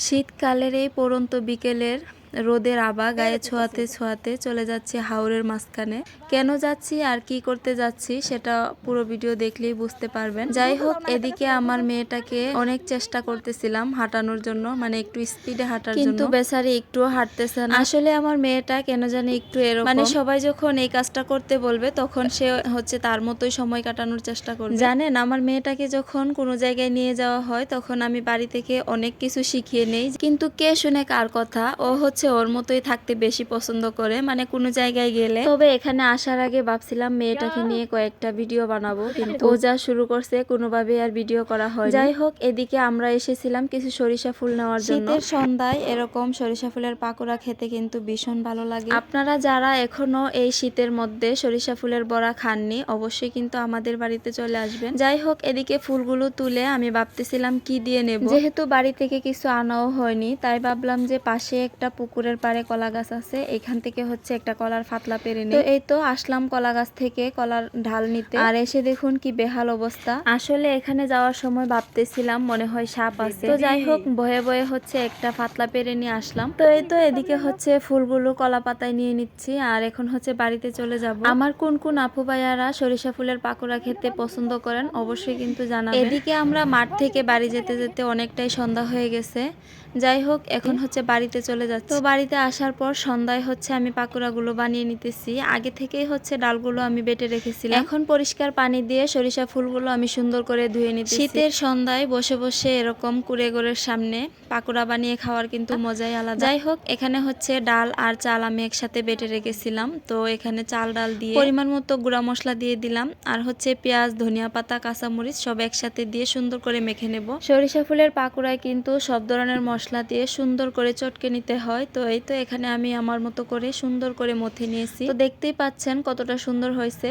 শীতকালের এই পড়ন্ত বিকেলের রোদের আভা গায়ে ছোঁয়াতে ছোঁয়াতে চলে যাচ্ছি হাওরের মাঝখানে। কেন যাচ্ছি আর কি করতে যাচ্ছি সেটা পুরো ভিডিও দেখলেই বুঝতে পারবেন। যাই হোক, এদিকে আমার মেয়েটাকে অনেক চেষ্টা করতেছিলাম হাঁটানোর জন্য, মানে একটু স্পিডে হাঁটার জন্য, কিন্তু বেচারি একটুও হাঁটতেছে না। আসলে আমার মেয়েটা কেন জানি একটু এরকম, মানে সবাই যখন এই কাজটা করতে বলবে তখন সে হচ্ছে তার মতোই সময় কাটানোর চেষ্টা করবে। জানেন, আমার মেয়েটাকে যখন কোনো জায়গায় নিয়ে যাওয়া হয় তখন আমি বাড়ি থেকে অনেক কিছু শিখিয়ে নেই, কিন্তু কে শুনে কার কথা। ও হচ্ছে ওর মতোই থাকতে বেশি পছন্দ করে, মানে কোনো জায়গায় গেলে। তবে এখানে আসার আগে ভাবছিলাম মেয়েটাকে নিয়ে কয়েকটা ভিডিও বানাবো, কিন্তু ও যা শুরু করছে কোনোভাবে আর ভিডিও করা হয়। যাই হোক, এদিকে আমরা এসেছিলাম কিছু সরিষা ফুল নেওয়ার জন্য। শীতের সন্ধ্যায় এরকম সরিষা ফুলের পাকোড়া খেতে কিন্তু ভীষণ ভালো লাগে। আপনারা যারা এখনো এই শীতের মধ্যে সরিষা ফুলের বড়া খাননি, অবশ্যই কিন্তু আমাদের বাড়িতে চলে আসবেন। যাই হোক, এদিকে ফুলগুলো তুলে আমি ভাবতেছিলাম কি দিয়ে নেব। যেহেতু বাড়ি থেকে কিছু আনাও হয়নি, তাই ভাবলাম যে পাশে একটা পুকুরের পাড়ে কলা গাছ আছে, এখান থেকে হচ্ছে একটা কলার ফাতলা পেরে নিই। তো এই তো আসলাম কলা গাছ থেকে কলার ঢাল নিতে, আর এসে দেখুন কি বেহাল অবস্থা। আসলে এখানে যাওয়ার সময় ভাবতেছিলাম মনে হয় সাপ আছে, তো যাই হোক ভয়ে ভয়ে হচ্ছে একটা ফাতলা পেরে নিয়ে আসলাম। তো এই তো এদিকে হচ্ছে ফুলগুলো কলা পাতায় নিয়ে নিচ্ছি, আর এখন হচ্ছে বাড়িতে চলে যাব। আমার কোন কোন আপু ভাইয়ারা সরিষা ফুলের পাকোড়া খেতে পছন্দ করেন অবশ্যই কিন্তু জানাবেন। এদিকে আমরা মাঠ থেকে বাড়ি যেতে যেতে অনেকটাই সন্ধ্যা হয়ে গেছে। যাই হোক, এখন হচ্ছে বাড়িতে চলে যাচ্ছে। তো বাড়িতে আসার পর সন্ধ্যায় হচ্ছে আমি পাকোড়াগুলো বানিয়ে নিতেছি। আগে থেকেই হচ্ছে ডালগুলো আমি বেটে রেখেছিলাম। এখন পরিষ্কার পানি দিয়ে সরিষা ফুলগুলো আমি সুন্দর করে ধুয়ে নিতেছি। শীতের সন্ধ্যায় বসে বসে এরকম কুড়েঘরের সামনে পাকোড়া বানিয়ে খাওয়ার কিন্তু মজাই আলাদা। যাই হোক, এখানে হচ্ছে ডাল আর চাল আমি একসাথে বেটে রেখেছিলাম। তো এখানে চাল ডাল দিয়ে পরিমাণ মতো গুঁড়া মশলা দিয়ে দিলাম, আর হচ্ছে পেঁয়াজ, ধনিয়া পাতা, কাঁচামরিচ সব একসাথে দিয়ে সুন্দর করে মেখে নেব। সরিষা ফুলের পাকোড়ায় কিন্তু সব ধরনের মশলা দিয়ে সুন্দর করে চটকে নিতে হয়। তো এই তো এখানে আমি আমার মতো করে সুন্দর করে মথে নিয়েছি। তো দেখতেই পাচ্ছেন কতটা সুন্দর হয়েছে।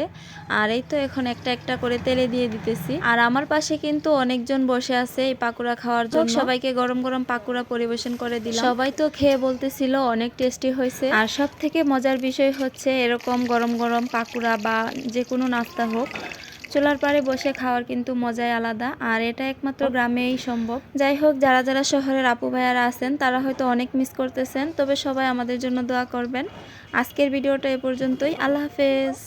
আর এই তো এখন একটা একটা করে তেলে দিয়ে দিতেছি। আর আমার পাশে কিন্তু অনেকজন বসে আছে এই পাকোড়া খাওয়ার জন্য। সবাইকে গরম গরম পাকোড়া পরিবেশন করে দিলাম। সবাই তো খেয়ে বলতেছিল অনেক টেস্টি হয়েছে। আর সব থেকে মজার বিষয় হচ্ছে এরকম গরম গরম পাকোড়া বা যে কোনো নাস্তা হোক, চুলার পাড়ে বসে খাওয়ার কিন্তু মজাই আলাদা, আর এটা একমাত্র গ্রামেই সম্ভব। যাই হোক, যারা যারা শহরের আপু ভাইয়ারা আছেন তারা হয়তো অনেক মিস করতেছেন, তবে সবাই আমাদের জন্য দোয়া করবেন। আজকের ভিডিওটা এ পর্যন্তই। আল্লাহ হাফেজ।